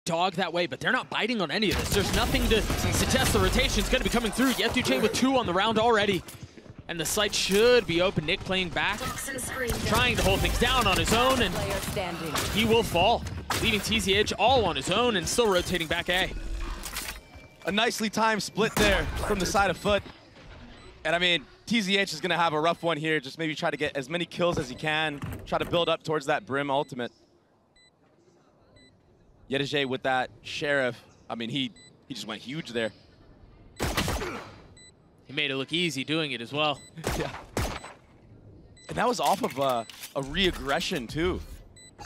dog that way, but they're not biting on any of this. There's nothing to suggest the rotation is going to be coming through. yetujey with 2 on the round already. And the site should be open. Nicc playing back, trying to hold things down on his own, and he will fall, leaving tZH all on his own and still rotating back A. A nicely timed split there from the side of FUT. And I mean, tZH is going to have a rough one here. Just maybe try to get as many kills as he can. Try to build up towards that Brim ultimate. yetujey with that Sheriff. I mean, he just went huge there. He made it look easy doing it as well. Yeah. And that was off of a re-aggression, too,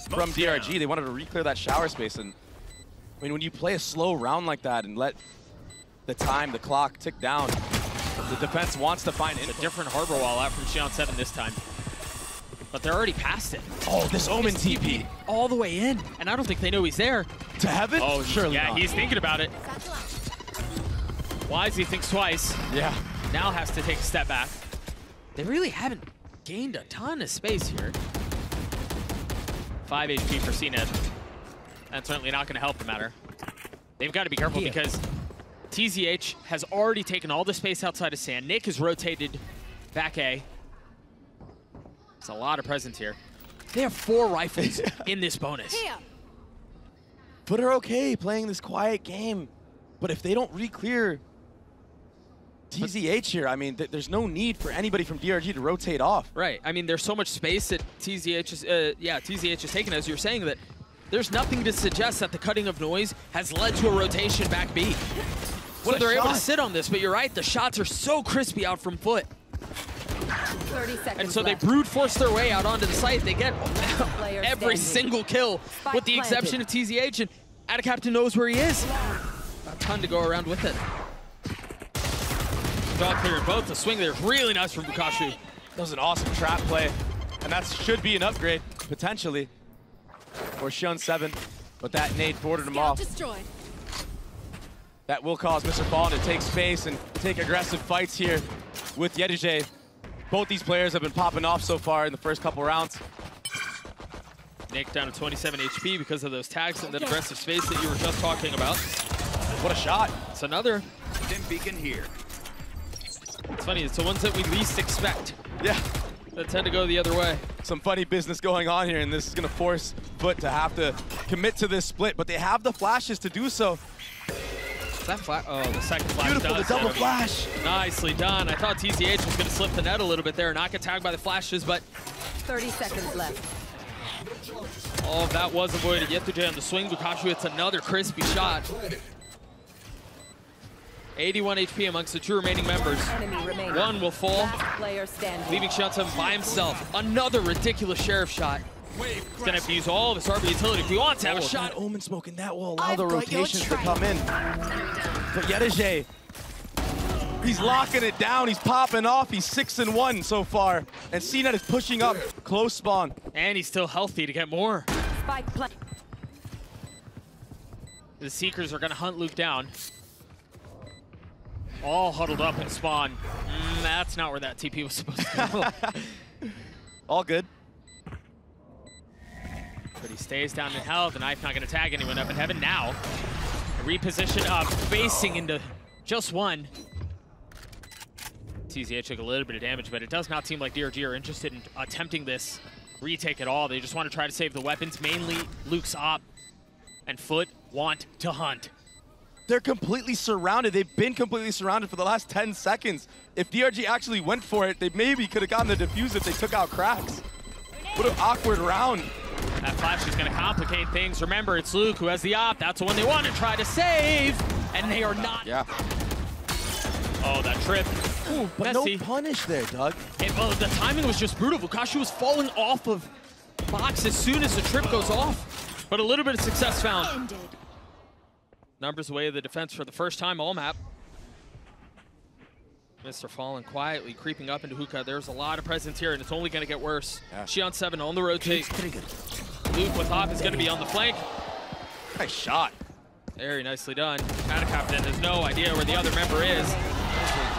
from DRG. They wanted to re-clear that shower space. And I mean, when you play a slow round like that and let the clock tick down, the defense wants to find a different harbor wall out from Xian7 this time. But they're already past it. Oh, this Omen TP. All the way in. And I don't think they know he's there. To heaven? Oh, surely yeah, not. He's thinking about it. Wisely thinks twice. Yeah. Now has to take a step back. They really haven't gained a ton of space here. 5 HP for cNed. That's certainly not going to help the matter. They've got to be careful because tZH has already taken all the space outside of sand. Nicc has rotated back A. There's a lot of presence here. They have 4 rifles in this bonus. But are okay playing this quiet game. But if they don't re-clear tZH here, I mean, there's no need for anybody from DRG to rotate off. Right. I mean, there's so much space that tZH is taking, as you're saying, that there's nothing to suggest that the cutting of noise has led to a rotation back B. So they're able to sit on this, but you're right, the shots are so crispy out from FUT. 30 seconds and so left. they brute force their way out onto the site. They get every single kill, with the exception of tZH, and AtaKaptan knows where he is. A ton to go around with it. Dog clearing both. The swing there is really nice from Bukashu. That was an awesome trap play, and that should be an upgrade, potentially, for Xian7, but that nade forwarded him off. Destroyed. That will cause MrFaliN to take space and take aggressive fights here with yetujey. Both these players have been popping off so far in the first couple rounds. Nicc down to 27 HP because of those tags and that aggressive space that you were just talking about. What a shot. It's another. Dim beacon here. It's funny, it's the ones that we least expect. Yeah. That tend to go the other way. Some funny business going on here, and this is going to force FUT to have to commit to this split, but they have the flashes to do so. That oh, the second flash. Beautiful, the double flash. Nicely done. I thought tZH was going to slip the net a little bit there and not get tagged by the flashes, but 30 seconds left. all of that was avoided. yetujey on the swing. Bukashu hits another crispy shot. 81 HP amongst the 2 remaining members. One will fall, leaving Xian7 by himself. Another ridiculous Sheriff shot. He's gonna have to use all of his RB utility if he wants to have a shot. Omen smoke, and that will allow the rotations to come in. But yetujey, he's locking it down. He's popping off. He's 6-1 so far, and cNed is pushing up close spawn. And he's still healthy to get more. The Seekers are gonna hunt Luke down. All huddled up in spawn. That's not where that TP was supposed to go. All good. But he stays down in hell. The knife not going to tag anyone up in heaven. Now, a reposition up, facing into just one. tZH took a little bit of damage, but it does not seem like DRG are interested in attempting this retake at all. They just want to try to save the weapons, mainly Luke's op. And FUT want to hunt. They're completely surrounded. They've been completely surrounded for the last 10 seconds. If DRG actually went for it, they maybe could have gotten the defuse if they took out qRaxs. What an awkward round. That flash is going to complicate things. Remember, it's Luke who has the op. That's the one they want to try to save. And they are not. Yeah. Oh, that trip. Ooh, but messy. no punish there, Doug. Well, the timing was just brutal. Bukashu was falling off of box as soon as the trip goes off. But a little bit of success found. Numbers away of the defense for the first time all map. MrFaliN quietly creeping up into hookah. There's a lot of presence here, and it's only going to get worse. Yeah. Xian7 on the rotate. Luke with op is going to be on the flank. Nice shot. Very nicely done. AtaKaptan has no idea where the other member is.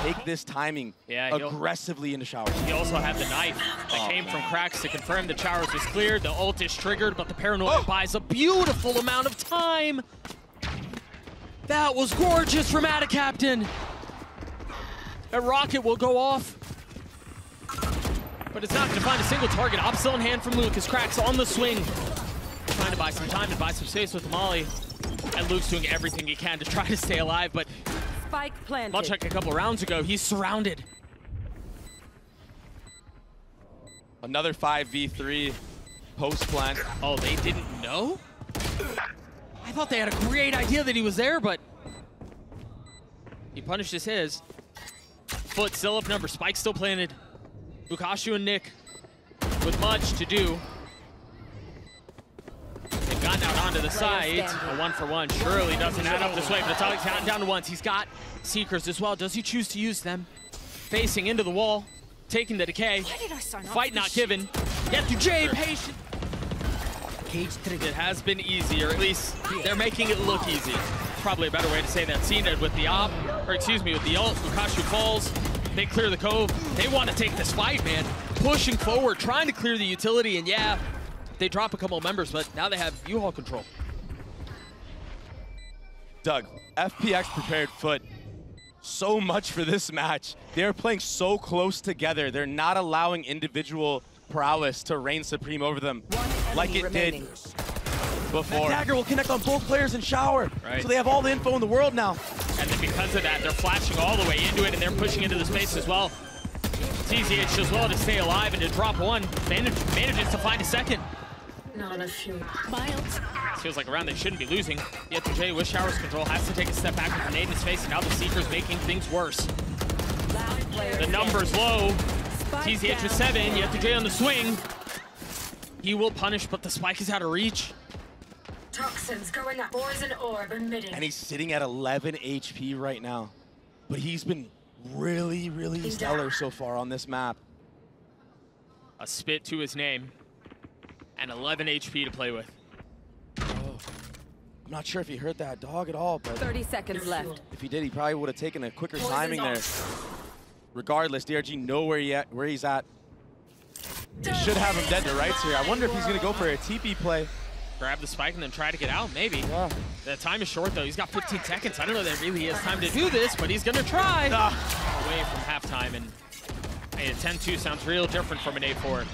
take this timing aggressively into showers. He also had the knife that came from qRaxs to confirm the showers was cleared. The ult is triggered, but the paranoia buys a beautiful amount of time. That was gorgeous from AtaKaptan. That rocket will go off. But it's not to find a single target. Op still in hand from Luke as qRaxs on the swing. Trying to buy some time and buy some space with the molly. And Luke's doing everything he can to try to stay alive, but Spike planted. Much like a couple rounds ago, he's surrounded. Another 5v3 post plant. Oh, they didn't know? I thought they had a great idea that he was there, but he punished his. FUT still up number, Spike still planted. Bukashu and Nicc with much to do. They've gotten out onto the side. A 1-for-1 surely doesn't add up this way, but Atolic's gotten down to once. He's got Seekers as well. Does he choose to use them? Facing into the wall, taking the decay. Fight not given. yetujey patient. It has been easy, or at least they're making it look easy. Probably a better way to say that. cNed with the op, or excuse me, with the ult. Bukashu falls. They clear the cove. They want to take this fight, man. Pushing forward, trying to clear the utility, and yeah, they drop a couple of members, but now they have U-Haul control. Doug, FPX prepared FUT so much for this match. They're playing so close together. They're not allowing individual prowess to reign supreme over them like it did before. That dagger will connect on both players in shower. Right. So they have all the info in the world now. And then because of that, they're flashing all the way into it, and they're pushing into the space as well. TZH does well to stay alive and to drop one. Manages to find a second. Not a few. Feels like a round they shouldn't be losing. yetujey with showers control has to take a step back with a grenade in his face, and now the Seeker's making things worse. The number's low. TZH with 7, yetujey on the swing. He will punish, but the spike is out of reach. Toxins going up. Poison orb emitting. And he's sitting at 11 HP right now. But he's been really, really stellar so far on this map. A spit to his name. And 11 HP to play with. Oh. I'm not sure if he hurt that dog at all, but 30 seconds left. If he did, he probably would have taken a quicker timing there. Regardless, DRG know where he's at. They should have him dead to rights here. I wonder if he's going to go for a TP play. Grab the spike and then try to get out, maybe. Yeah. The time is short, though. He's got 15 seconds. I don't know that really has time to do this, but he's going to try. Away from halftime, and hey, a 10-2 sounds real different from an 8-4.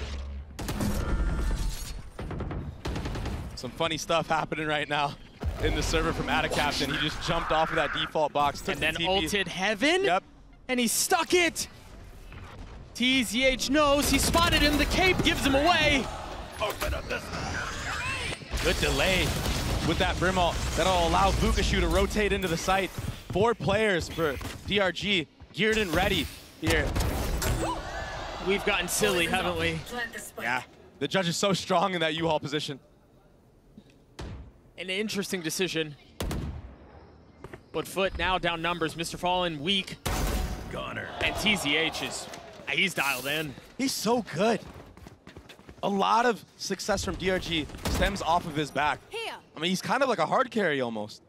Some funny stuff happening right now in the server from AtaKaptan. He just jumped off of that default box, took and then the ulted Heaven. Yep. And he stuck it. TZH knows. He spotted him. The cape gives him away. Open up this. Good delay with that Brim ult. That'll allow Bukashu to rotate into the site. 4 players for DRG, geared and ready here. We've gotten silly, haven't we? Yeah. The judge is so strong in that U-Haul position. An interesting decision. But FUT now down numbers. MrFaliN weak. Gunner. And TZH he's dialed in. He's so good. A lot of success from DRG stems off of his back. Here. I mean, he's kind of like a hard carry almost.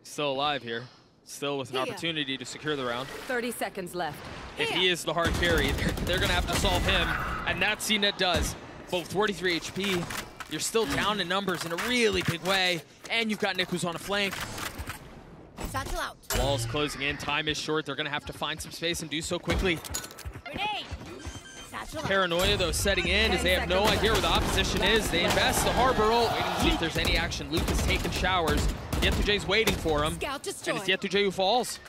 Still alive here. Still with an opportunity to secure the round. 30 seconds left. If he is the hard carry, they're going to have to solve him. And that cNed does. Both 43 HP. You're still down in numbers in a really big way. And you've got Nicc who's on a flank. Satchel out. Walls closing in. Time is short. They're going to have to find some space and do so quickly. Grenade. Paranoia, though, setting in as they have no idea where the opposition is. They invest the Harbor ult, waiting to see if there's any action. Luke is taking showers. yetujey's waiting for him. And it's yetujey who falls.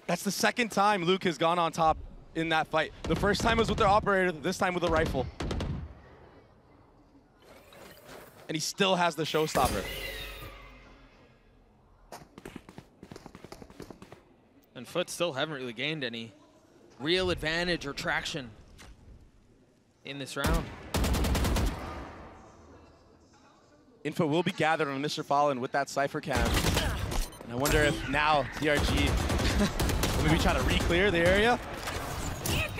That's the second time Luke has gone on top in that fight. The first time was with their operator, this time with a rifle. And he still has the showstopper. And FUT still haven't really gained any real advantage or traction in this round. Info will be gathered on MrFaliN with that Cypher cam. And I wonder if now DRG maybe try to re-clear the area.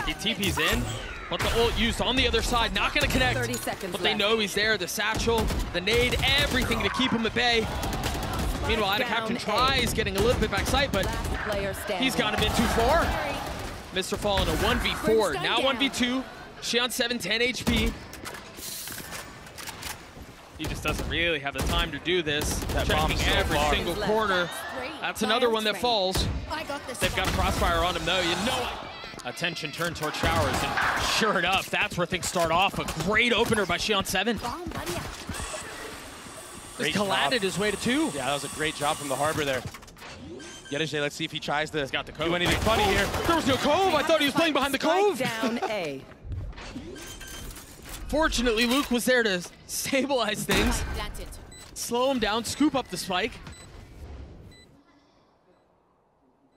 He TP's in, but the ult used on the other side, not gonna connect. 30 seconds but they know he's there, the satchel, the nade, everything to keep him at bay. Meanwhile, AtaKaptan tries getting a little bit back sight, but he's gone a bit too far. MrFaliN a 1v4, now 1v2. Xian7, 10 HP. He just doesn't really have the time to do this. Checking every single corner. That's another one that falls. They've got a crossfire on him though, you know it. Attention turned toward showers, and sure enough, that's where things start off. A great opener by Xian7. He's collided his way to 2. Yeah, that was a great job from the harbor there. yetujey, let's see if he tries to got the do anything funny here. There was no cove. I thought he was playing behind the cove. Down A. Fortunately, Luke was there to stabilize things, slow him down, scoop up the spike.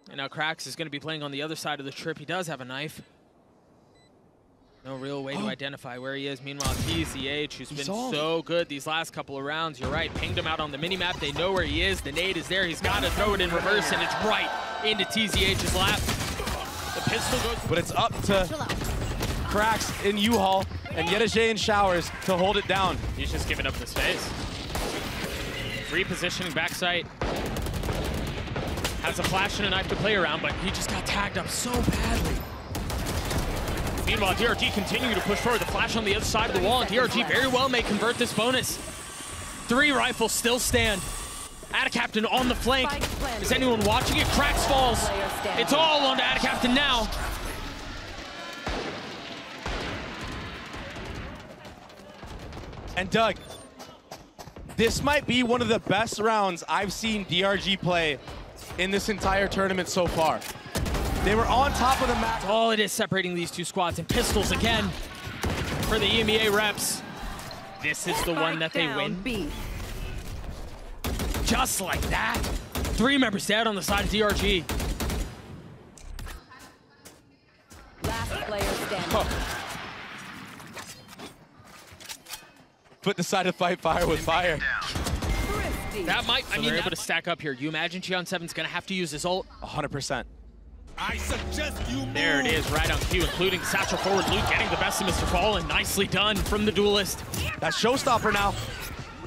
And now qRaxs is going to be playing on the other side of the trip. He does have a knife. No real way to identify where he is. Meanwhile, TZH, who's been so good these last couple of rounds, you're right, pinged him out on the minimap. They know where he is. The nade is there. He's got to throw it in reverse, and it's right into TZH's lap. The pistol goes. But it's up to qRaxs in U-Haul and yetujey in showers to hold it down. He's just giving up the space. Repositioning backside. Has a flash and a knife to play around, but he just got tagged up so badly. Meanwhile, DRG continue to push forward. The flash on the other side of the wall, and DRG very well may convert this bonus. 3 rifles still stand. AtaKaptan on the flank. Is anyone watching it? qRaxs falls. It's all on to AtaKaptan now. And Doug, this might be one of the best rounds I've seen DRG play in this entire tournament so far. They were on top of the map. All it is separating these two squads, and pistols again for the EMEA reps. This is the one that they win. B. Just like that. 3 members dead on the side of DRG. Last player standing. Oh. But decided to fight fire with fire. That might, I mean, they're able to stack up here. You imagine Xian7's gonna have to use his ult? 100%. I suggest you move. There it is, right on cue, including satchel forward Luke getting the best of MrFaliN. Nicely done from the duelist. That's showstopper now.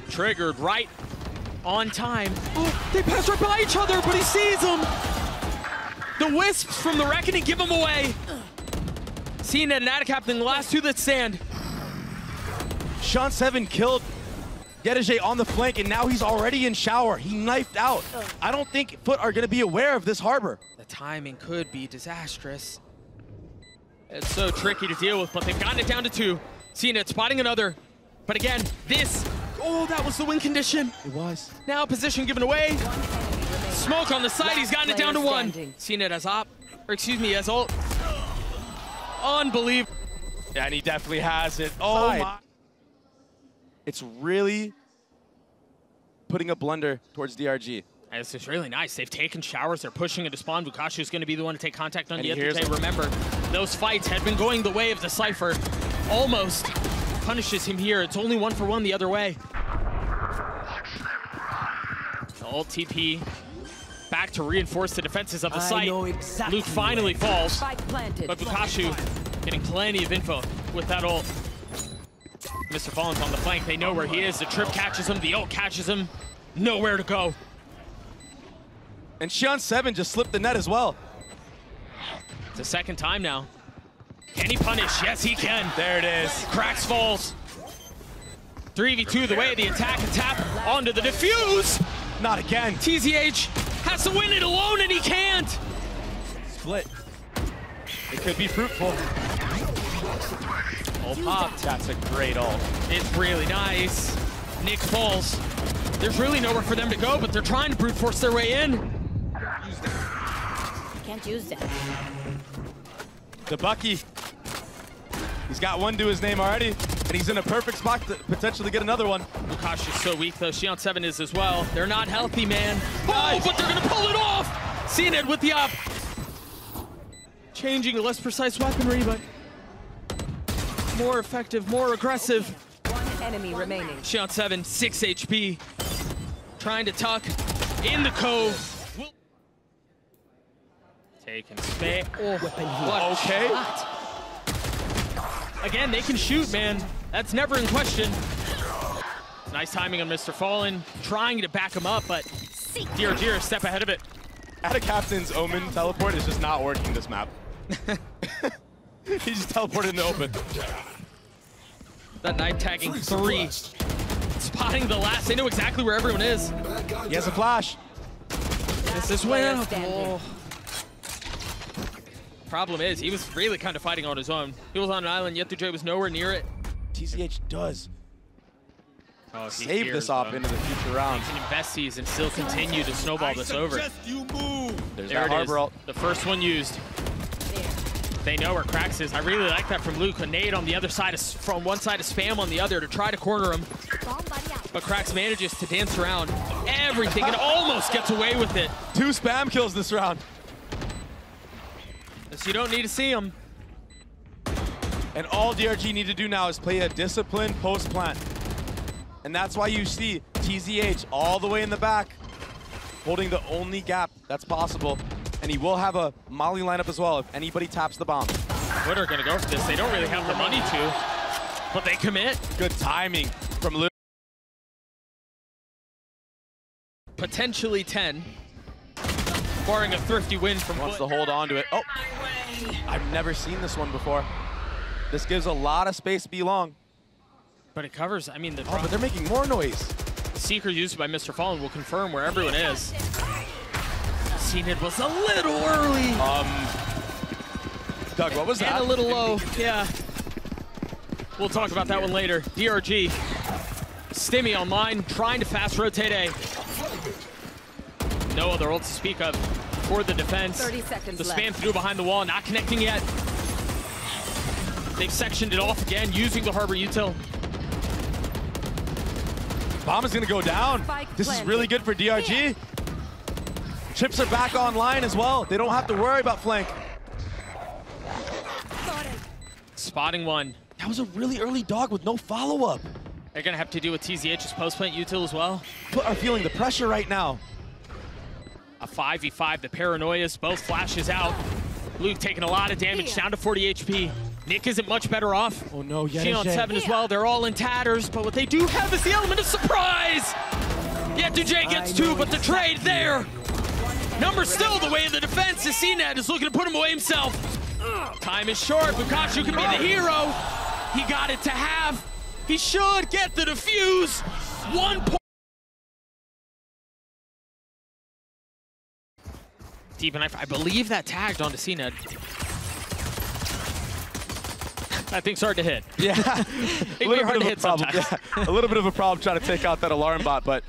Triggered right on time. Oh, they pass right by each other, but he sees them. The wisps from the Reckoning give him away. cNed and AtaKaptan, the last 2 that stand. Xian7 killed yetujey on the flank, and now he's already in shower. He knifed out. I don't think FUT are going to be aware of this harbor. The timing could be disastrous. It's so tricky to deal with, but they've gotten it down to 2. cNed spotting another. But again, this, oh, that was the win condition. It was. Now position given away. Smoke on the side, he's gotten it down to 1. cNed has op, or excuse me, has ult. Unbelievable. Yeah, and he definitely has it. Oh my. It's really putting a blunder towards DRG. And this is really nice. They've taken showers. They're pushing into spawn. Vukashu's going to be the one to take contact on yetujey. Remember, those fights had been going the way of the Cypher. Almost punishes him here. It's only 1-for-1 the other way. The ult TP back to reinforce the defenses of the site. Luke finally falls, but Vukashu getting plenty of info with that ult. MrFaliN's on the flank. They know where he is. The trip catches him. The ult catches him. Nowhere to go. And Xian7 just slipped the net as well. It's the second time now. Can he punish? Yes, he can. There it is. qRaxs falls. 3v2 the way of the attack and tap onto the defuse. Not again. TZH has to win it alone, and he can't. Split. It could be fruitful. Ult popped. That's a great ult. It's really nice. Nicc falls. There's really nowhere for them to go, but they're trying to brute force their way in. Can't use that. The Bucky. He's got 1 to his name already, and he's in a perfect spot to potentially get another one. Vukashu's so weak, though. Xian7 is as well. They're not healthy, man. Oh, but they're going to pull it off! cNed with the up. Changing a less precise weaponry, but more effective, more aggressive. 1 enemy remaining. Xian7, 6 HP. Trying to tuck in the cove. Taking space. Oh, what okay. Shot. Again, they can shoot, man. That's never in question. Nice timing on MrFaliN, trying to back him up, but DRG are a step ahead of it. AtaKaptan's Omen teleport is just not working this map. He just teleported in the open. That knife tagging 3. Spotting the last. They know exactly where everyone is. He has a flash. This is win. Oh. Problem is, he was really kind of fighting on his own. He was on an island, yetujey was nowhere near it. TZH does Oh, save this off into the future rounds. He can invest these and still continue to snowball this over. You move. There's There that it is. harbor ult. The first one used. They know where qRaxs is. I really like that from Luke. A nade on the other side, from one side, a spam on the other to try to corner him. But qRaxs manages to dance around everything and almost gets away with it. 2 spam kills this round. So you don't need to see him. And all DRG need to do now is play a disciplined post plant. And that's why you see TZH all the way in the back, holding the only gap that's possible. And he will have a molly lineup as well if anybody taps the bomb. What are going to go for this? They don't really have the money to, but they commit. Good timing from Luke. Potentially 10, barring a thrifty win from Wants FUT. to hold on to it. Oh, I've never seen this one before. This gives a lot of space to be long. But it covers, I mean, the Oh, but they're making more noise. seeker used by MrFaliN will confirm where everyone is. cNed was a little early. Doug, what was that? And a little low, yeah. We'll talk about that one later. DRG, Stimmy online, trying to fast rotate A. No other ult to speak of for the defense. 30 seconds The left. spam through behind the wall, not connecting yet. They've sectioned it off again, using the harbor util. Bomb is gonna go down. Spike This is planted. really good for DRG. Chips are back online as well. They don't have to worry about flank. Spotting one. That was a really early dog with no follow-up. They're gonna have to deal with TZH's post-plant util as well. Put are feeling the pressure right now. A 5v5, the paranoias, both flashes out. Luke taking a lot of damage, down to 40 HP. Nicc isn't much better off. Oh no, She on yetujey. 7 as well. They're all in tatters, but what they do have is the element of surprise. yetujey gets 2, but the trade there. Number still the way of the defense. As cNed is looking to put him away himself. Time is short. Bukashu can be the hero. He got it to half. He should get the defuse. 1 point. Deep knife. I believe that tagged onto cNed. That thing's hard to hit. Yeah, It can be hard to hit sometimes. Yeah, a little bit of a problem trying to take out that alarm bot, but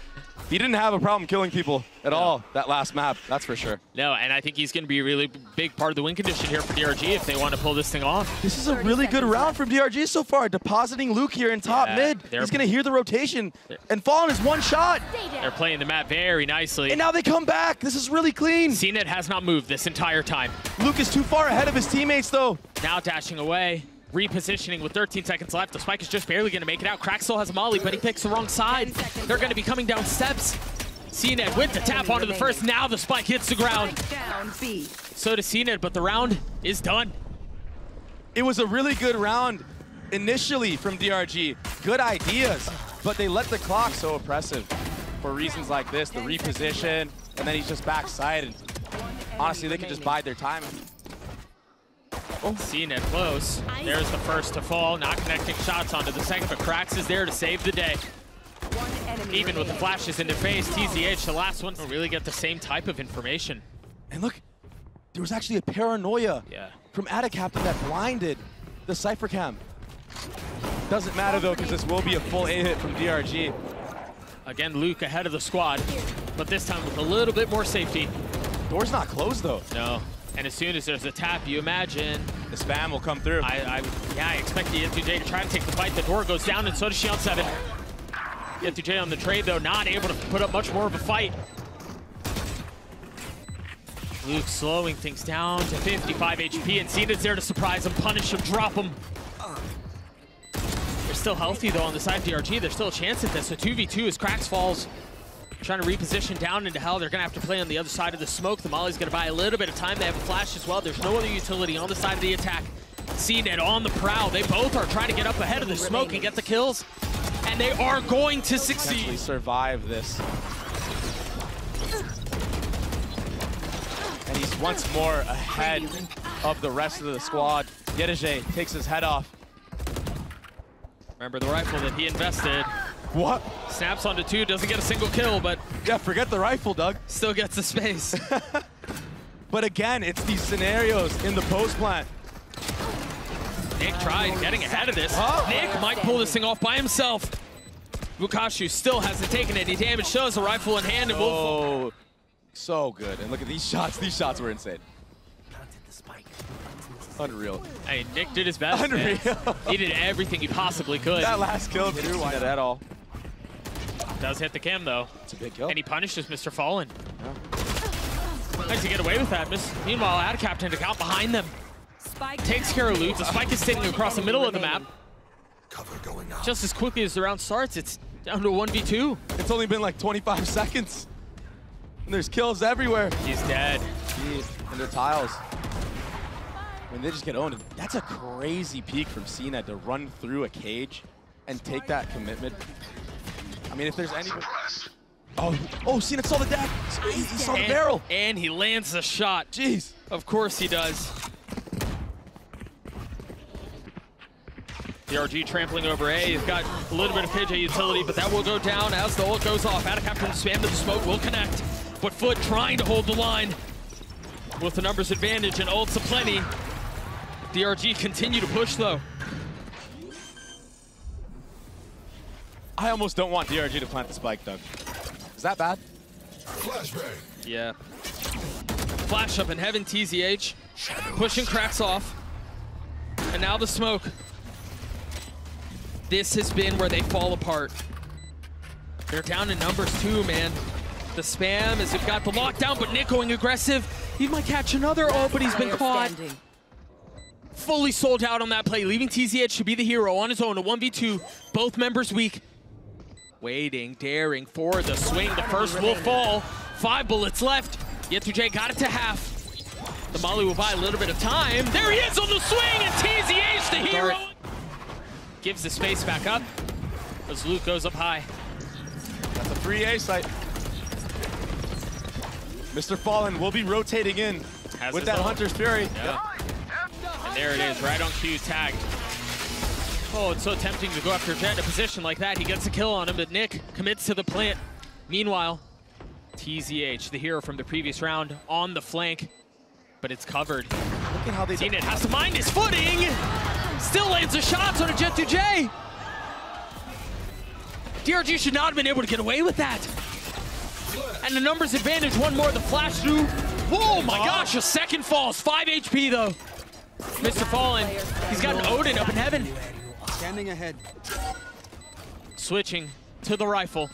he didn't have a problem killing people at all that last map, that's for sure. No, and I think he's going to be a really big part of the win condition here for DRG if they want to pull this thing off. This is a really good round from DRG so far, depositing Luke here in top Yeah, mid. they're- He's gonna hear the rotation and fall on his one shot. They're playing the map very nicely. And now they come back. This is really clean. cNed has not moved this entire time. Luke is too far ahead of his teammates though. Now dashing away, repositioning with 13 seconds left. The spike is just barely going to make it out. qRaxs still has a molly, but he picks the wrong side. They're going to be coming down steps. cNed with the tap onto the first. Now the spike hits the ground. Down B. So does cNed, but the round is done. It was a really good round initially from DRG. Good ideas, but they let the clock so oppressive for reasons like this, the reposition, and then he's just backside. And honestly, they could just bide their time. cNed close. There's the first to fall. Not connecting shots onto the second, but qRaxs is there to save the day. One enemy Even with the remaining. flashes in their face, TZH, the last one, will really get the same type of information. And look, there was actually a paranoia Yeah. from AtaKaptan that blinded the Cypher Cam. Doesn't matter though, because this will be a full A hit from DRG. Again, Luke ahead of the squad, but this time with a little bit more safety. Door's not closed though. No. And as soon as there's a tap, you imagine. The spam will come through. I expect the yetujey to try to take the fight. The door goes down, and so does she on 7. yetujey on the trade, though, not able to put up much more of a fight. Luke slowing things down to 55 HP, and cNed's there to surprise him, punish him, drop him. They're still healthy, though, on the side of DRG. There's still a chance at this. So 2v2 as qRaxs falls. Trying to reposition down into hell. They're going to have to play on the other side of the smoke. The molly's going to buy a little bit of time. They have a flash as well. There's no other utility on the side of the attack. cNed on the prowl. They both are trying to get up ahead of the smoke and get the kills. And they are going to succeed. Potentially survive this. once more ahead of the rest of the squad. yetujey takes his head off. Remember the rifle that he invested. What? Snaps onto 2, doesn't get a single kill, but Yeah, forget the rifle, Doug. still gets the space. But again, it's these scenarios in the post plant. Nick tried getting ahead of this. Nick might pull this thing off by himself. Bukashu still hasn't taken any damage, still has a rifle in hand, and will Oh, so good. And look at these shots. These shots were insane. Unreal. Hey, Nick did his best. Unreal. Man. He did everything he possibly could. That last kill didn't see that at all. Does hit the cam though. It's a big kill. And he punishes MrFaliN. Yeah. Nice to get away with that. Meanwhile, AtaKaptan to count behind them. Spike Takes care of loot. The spike is sitting across the middle of the map. Cover going out. Just as quickly as the round starts, it's down to a 1v2. It's only been like 25 seconds. And there's kills everywhere. He's dead. Jeez. And they're tiles. I mean, they just get owned. That's a crazy peek from cNed to run through a cage and take that commitment. I mean, if there's any... Oh, cNed saw the deck. He saw the barrel. And he lands the shot. Jeez. Of course he does. DRG trampling over A. He's got a little bit of KJ utility, but that will go down as the ult goes off. AtaKaptan spam to the smoke will connect, but FUT trying to hold the line with the numbers advantage and ults aplenty. DRG continue to push though. I almost don't want DRG to plant the spike, Doug. Is that bad? Flashbang. Yeah. Flash up in heaven, TZH. Pushing qRaxs off. And now the smoke. This has been where they fall apart. They're down in numbers too, man. The spam as they've got the lockdown, but Nick going aggressive. He might catch another ult, but he's been caught. Fully sold out on that play, leaving TZH to be the hero on his own, a 1v2. Both members weak. Waiting, daring for the swing. The first will fall. 5 bullets left. yetujey got it to half. The molly will buy a little bit of time. There he is on the swing, and TZH, the hero, gives the space back up as Luke goes up high. That's a free A site. MrFaliN will be rotating in with that Hunter's Fury. Yeah. And there it is, right on cue, tagged. Oh, it's so tempting to go after Jet in a position like that. He gets a kill on him, but Nick commits to the plant. Meanwhile, TZH, the hero from the previous round, on the flank, but it's covered. Look at how they... cNed has to mind his footing. Still lands the shots on a yetujey. DRG should not have been able to get away with that. And the numbers advantage, one more, the flash through. Whoa, my gosh, a second falls. 5 HP though. MrFaliN, he's got an Odin up in heaven. Standing ahead. Switching to the rifle,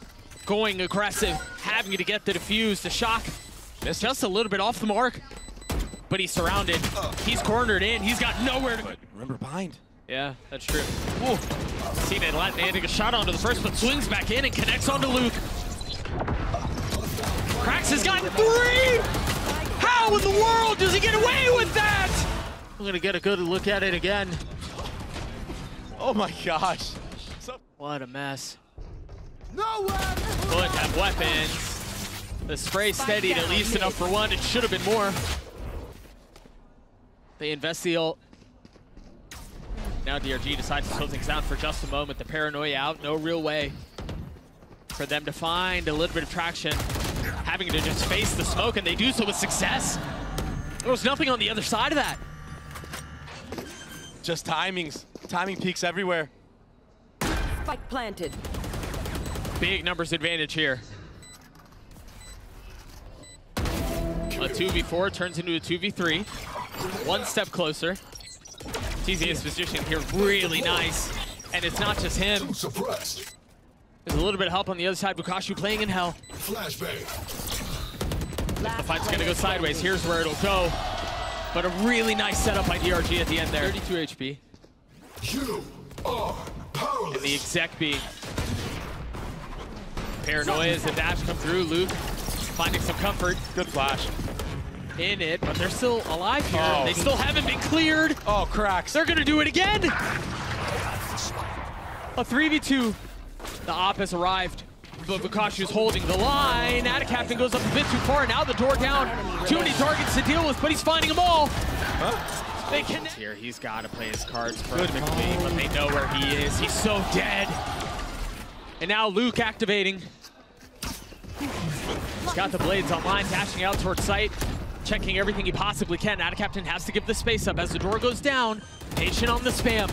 going aggressive, having to get the defuse, the shock. Just a little bit off the mark, but he's surrounded. He's cornered in, he's got nowhere to go. Remember, behind. Yeah, that's true. Ooh. cNed landing a shot onto the first, but swings back in and connects onto Luke. qRaxs has gotten 3! How in the world does he get away with that? I'm gonna get a good look at it again. Oh my gosh. What a mess. Nowhere! FUT have weapons. The spray steadied at least enough for one. It should have been more. They invest the ult. Now DRG decides to slow things down for just a moment. The paranoia out, no real way for them to find a little bit of traction. Having to just face the smoke, and they do so with success. There was nothing on the other side of that. Just timings. Timing peaks everywhere. Spike planted. Big numbers advantage here. A 2v4 turns into a 2v3. One step closer. TZ's position here really nice. And it's not just him. Suppressed. There's a little bit of help on the other side. Bukashu playing in hell. Flashbang. The fight's gonna go sideways. Here's where it'll go. But a really nice setup by DRG at the end there. 32 HP. You are powerless. And the exec being paranoia as the dash come through. Luke finding some comfort. Good flash. In it, but they're still alive here. Oh. They still haven't been cleared. Oh, qRaxs. They're gonna do it again. A 3v2. The op has arrived. But Vukashu's holding the line. AtaKaptan goes up a bit too far. Now the door down. Too many targets to deal with, but he's finding them all. They can. Here, he's got to play his cards perfectly, but they know where he is. He's so dead. And now Luke activating. He's got the blades online, dashing out towards site, checking everything he possibly can. AtaKaptan has to give the space up as the door goes down. Patient on the spam.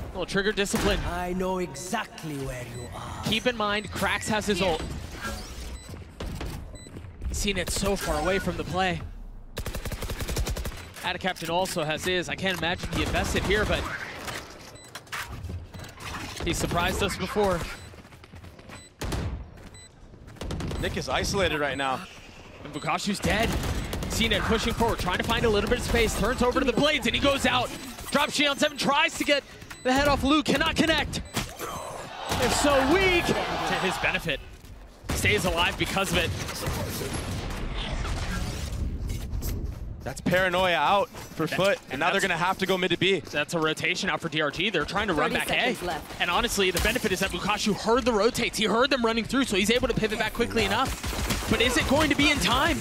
Little trigger discipline. I know exactly where you are. Keep in mind, qRaxs has his ult. cNed so far away from the play. AtaKaptan also has his. I can't imagine he invested here, but he surprised us before. Nicc is isolated right now. And Vukashu's dead. cNed pushing forward, trying to find a little bit of space. Turns over to the blades, and he goes out. Drops Xian7, tries to get the head off Luke, cannot connect. They're so weak. To his benefit. Stays alive because of it. That's paranoia out for FUT, and now they're going to have to go mid to B. That's a rotation out for DRG. They're trying to run back A. Left. And honestly, the benefit is that Vukashu heard the rotates. He heard them running through, so he's able to pivot back quickly enough. But is it going to be in time?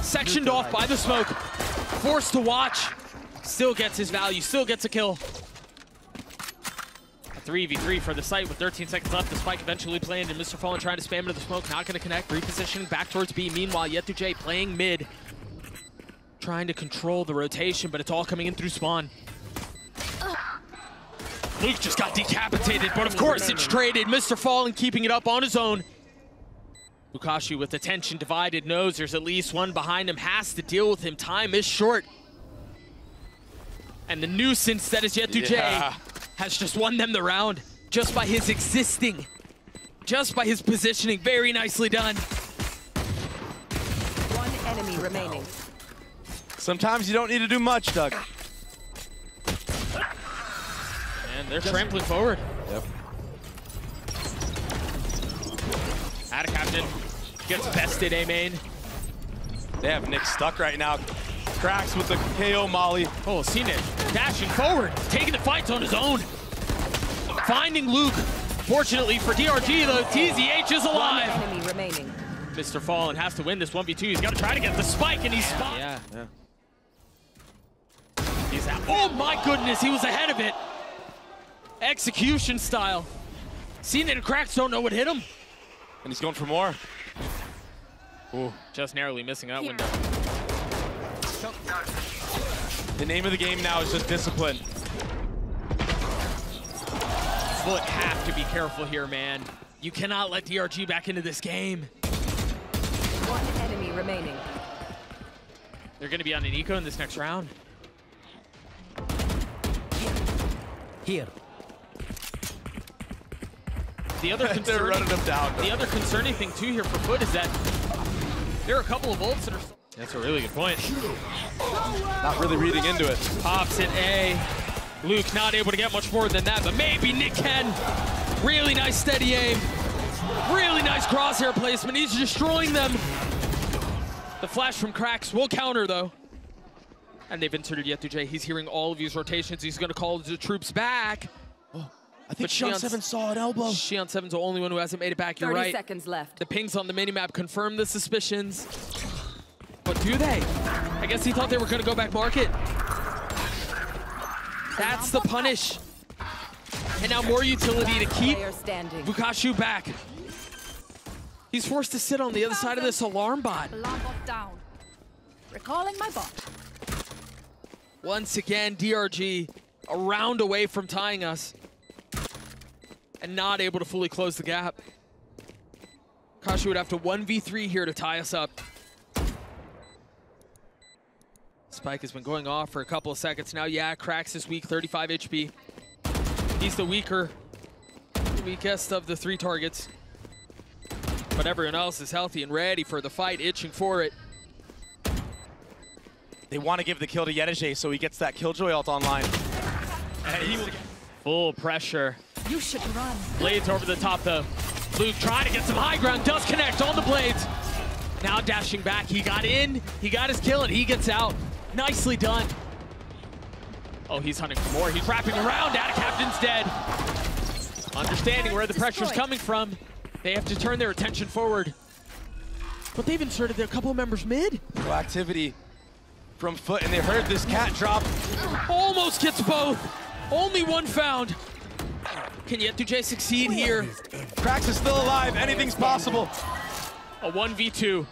Sectioned off by the smoke. Forced to watch. Still gets his value, still gets a kill. A 3v3 for the site with 13 seconds left. The spike eventually playing, and MrFaliN trying to spam into the smoke. Not going to connect. Repositioning back towards B. Meanwhile, yetujey playing mid. Trying to control the rotation, but it's all coming in through spawn. Luke just got decapitated, but of course it's traded. MrFaliN keeping it up on his own. Vukashu with attention divided, knows there's at least one behind him, has to deal with him. Time is short. And the nuisance that is yetujey has just won them the round just by his existing, just by his positioning. Very nicely done. One enemy remaining. Sometimes you don't need to do much, Doug. And they're trampling forward. Yep. AtaKaptan gets bested, A main. They have Nicc stuck right now. qRaxs with the KO molly. Oh, cNed dashing forward, taking the fights on his own. Finding Luke. Fortunately for DRG, though, TZH is alive. One enemy remaining. MrFaliN has to win this 1v2. He's got to try to get the spike, and he's spot. Yeah. He's out. Oh my goodness, he was ahead of it. Execution style. cNed and qRaxs don't know what hit him. And he's going for more. Ooh, just narrowly missing that window. The name of the game now is just discipline. FUT have to be careful here, man. You cannot let DRG back into this game. One enemy remaining. They're going to be on an eco in this next round. Here. The other They're running them down. The other concerning thing too here for FUT is that there are a couple of ults that are. That's a really good point. Not really reading into it. Pops in A. Luke not able to get much more than that, but maybe Nicc can. Really nice steady aim. Really nice crosshair placement. He's destroying them. The flash from qRaxs will counter though. And they've inserted yetujey. He's hearing all of these rotations. He's going to call the troops back. Oh, I think Xian7 saw an elbow. Xian7's the only one who hasn't made it back. You're 30 right. seconds left. The pings on the minimap confirm the suspicions. But do they? I guess he thought they were going to go back market. That's the punish. And now more utility to keep Vukashu back. He's forced to sit on the other side of this alarm bot. Alarm bot down. Recalling my bot. Once again, DRG a round away from tying us and not able to fully close the gap. Vukashu would have to 1v3 here to tie us up. Spike has been going off for a couple of seconds now. Yeah, qRaxs is weak, 35 HP. He's the weakest of the three targets. But everyone else is healthy and ready for the fight, itching for it. They want to give the kill to yetujey so he gets that killjoy ult online. Full pressure. You should run. Blades over the top though. Luke trying to get some high ground, does connect on the blades. Now dashing back, he got in, he got his kill, and he gets out. Nicely done. Oh, he's hunting for more. He's wrapping around. AtaKaptan's dead. Understanding where the pressure's coming from, they have to turn their attention forward. But they've inserted a couple of members mid. Proactivity from FUT, and they heard this cat drop. Almost gets both. Only one found. Can yetujey succeed here? qRaxs is still alive. Anything's possible. A 1v2.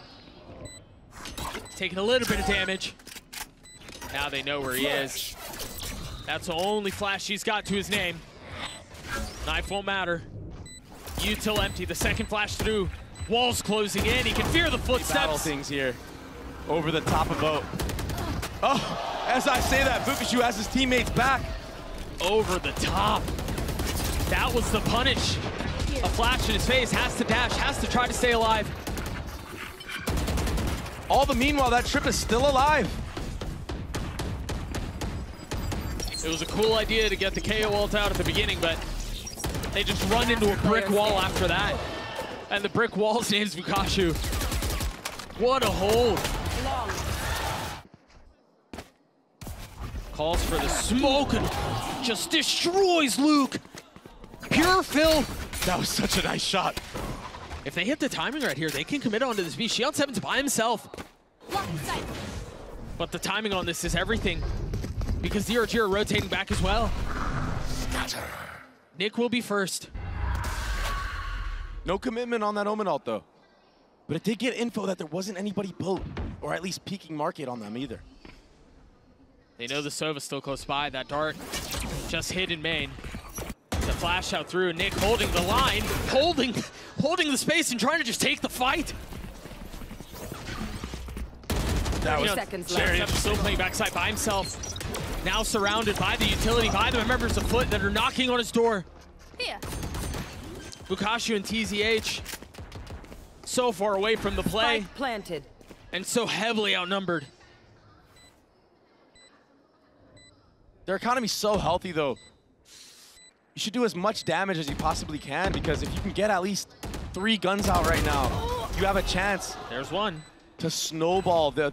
Taking a little bit of damage. Now they know where he is. That's the only flash he's got to his name. Knife won't matter. Util empty. The second flash through. Walls closing in. He can fear the Battle footsteps. things here. Over the top of Bo. Oh, as I say that, Bukashu has his teammates back. Over the top. That was the punish. A flash in his face. Has to dash. Has to try to stay alive. All the meanwhile, that trip is still alive. It was a cool idea to get the KO ult out at the beginning, but they just run into a brick wall after that. And the brick wall's name's Bukashu. What a hold. Calls for the smoke and just destroys Luke. Pure filth. That was such a nice shot. If they hit the timing right here, they can commit onto this B. Shion7's by himself. But the timing on this is everything, because DRG are rotating back as well. Nicc will be first. No commitment on that Omen ult, though. But it did get info that there wasn't anybody boat, or at least peeking market on them either. They know the Sova's still close by. That dart just hit in main. The flash out through. Nicc holding the line, holding the space and trying to just take the fight. That was seconds Sherry left. still playing backside by himself. Now surrounded by the utility, by the members of FUT that are knocking on his door. Here. Bukashu and TZH so far away from the play Spike planted. and so heavily outnumbered. Their economy's so healthy, though. You should do as much damage as you possibly can, because if you can get at least 3 guns out right now, you have a chance There's one. to snowball the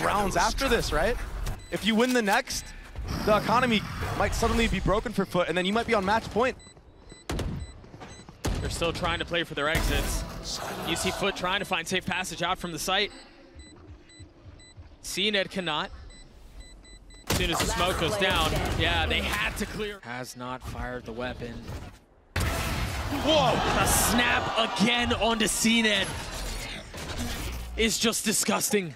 rounds after this, right? If you win the next, the economy might suddenly be broken for FUT, and then you might be on match point. They're still trying to play for their exits. You see FUT trying to find safe passage out from the site. cNed cannot. As soon as the smoke goes down, yeah, they had to clear. Has not fired the weapon. Whoa! The snap again onto cNed is just disgusting.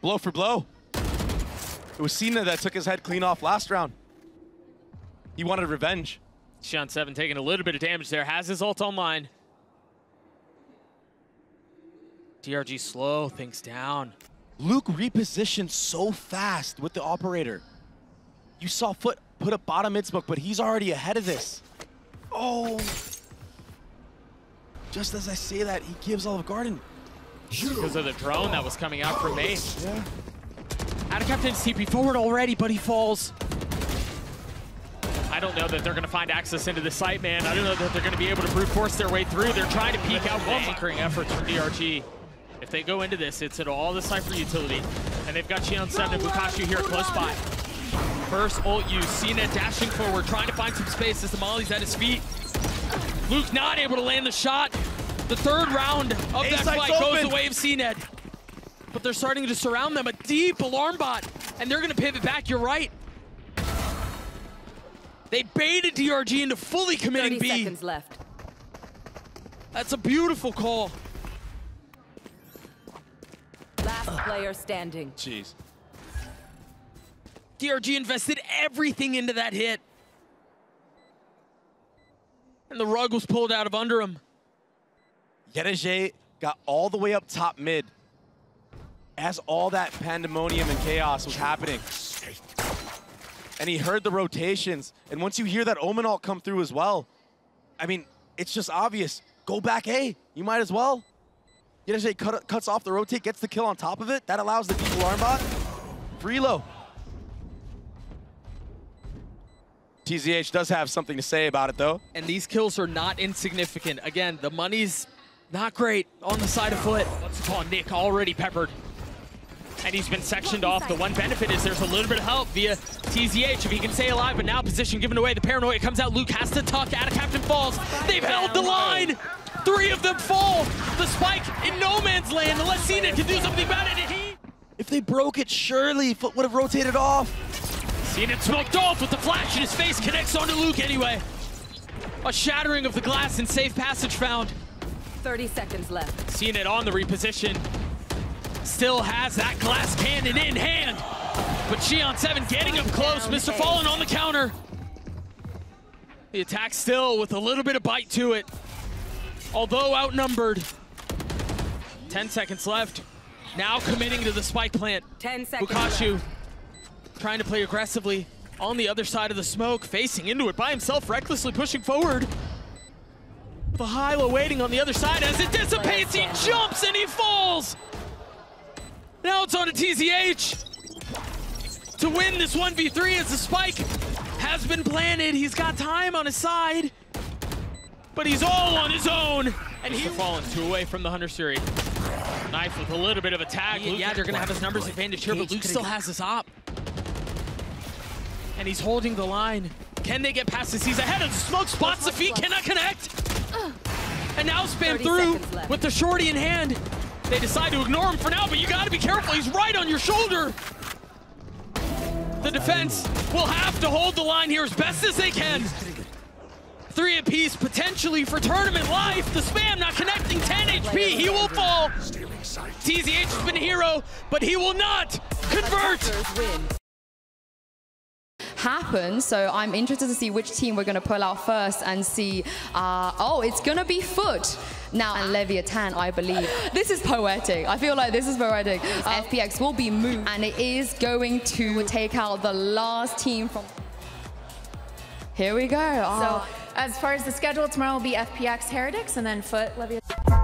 Blow for blow. It was cNed that took his head clean off last round. He wanted revenge. Shion7 taking a little bit of damage there, has his ult online. DRG slow things down. Luke repositioned so fast with the operator. You saw FUT put a bottom mid smoke, but he's already ahead of this. Oh. Just as I say that, he gives Olive Garden. Because of the drone that was coming out from main. Yeah. AtaKaptan's TP forward already, but he falls. I don't know that they're going to find access into the site, man. I don't know that they're going to be able to brute force their way through. They're trying to peek out bunkering efforts from DRG. If they go into this, it's at all the Cypher utility. And they've got Shion7 and Bukashu here close by. First ult use, cNed dashing forward, trying to find some space as the molly's at his feet. Luke's not able to land the shot. The third round of that fight goes the way of cNed. But they're starting to surround them, a deep alarm bot, and they're gonna pivot back, you're right. They baited DRG into fully committing 30 B. seconds left. That's a beautiful call. Last player standing. Jeez. DRG invested everything into that hit. And the rug was pulled out of under him. yetujey got all the way up top mid as all that pandemonium and chaos was happening. And he heard the rotations. And once you hear that Omen ult come through as well, I mean, it's just obvious. Go back A. You might as well. yetujey cuts off the rotate, gets the kill on top of it. That allows the deep alarm bot. Free low. TZH does have something to say about it, though. And these kills are not insignificant. Again, the money's not great on the side of FUT. What's it called? Nicc already peppered. And he's been sectioned off. The one benefit is there's a little bit of help via TZH if he can stay alive, but now position given away. The paranoia comes out. Luke has to tuck. AtaKaptan falls. They've held the line. 3 of them fall. The spike in no man's land. Unless cNed can do something about it. And If they broke it, surely Foot would have rotated off. cNed smoked off with the flash in his face. Connects onto Luke anyway. A shattering of the glass and safe passage found. 30 seconds left. cNed on the reposition. Still has that glass cannon in hand. But Xion7 getting up close. MrFaliN on the counter. The attack still with a little bit of bite to it. Although outnumbered. 10 seconds left. Now committing to the spike plant. 10 seconds Bukashu left. trying to play aggressively on the other side of the smoke. Facing into it by himself. Recklessly pushing forward. The Hyla waiting on the other side as it dissipates. He jumps and he falls. Now it's on to TZH to win this 1v3 as the spike has been planted. He's got time on his side, but he's all on his own. And he's fallen 2 away from the Hunter series. Knife with a little bit of attack. Yeah, they're gonna have his numbers advantage here, but Luke still has his op. And he's holding the line. Can they get past this? He's ahead of the smoke, spots the feet, cannot connect. And now spam through with the shorty in hand. They decide to ignore him for now, but you gotta be careful. He's right on your shoulder. The defense will have to hold the line here as best as they can. 3 apiece, potentially for tournament life. The spam not connecting, 10 HP, he will fall. TZH has been a hero, but he will not convert. Happen, so I'm interested to see which team we're going to pull out first and see, oh, it's going to be FUT. Now, and Leviathan, I believe. This is poetic. I feel like this is poetic. FPX will be moved, and it is going to take out the last team from... Here we go. So, as far as the schedule, tomorrow will be FPX Heretics, and then FUT Leviathan.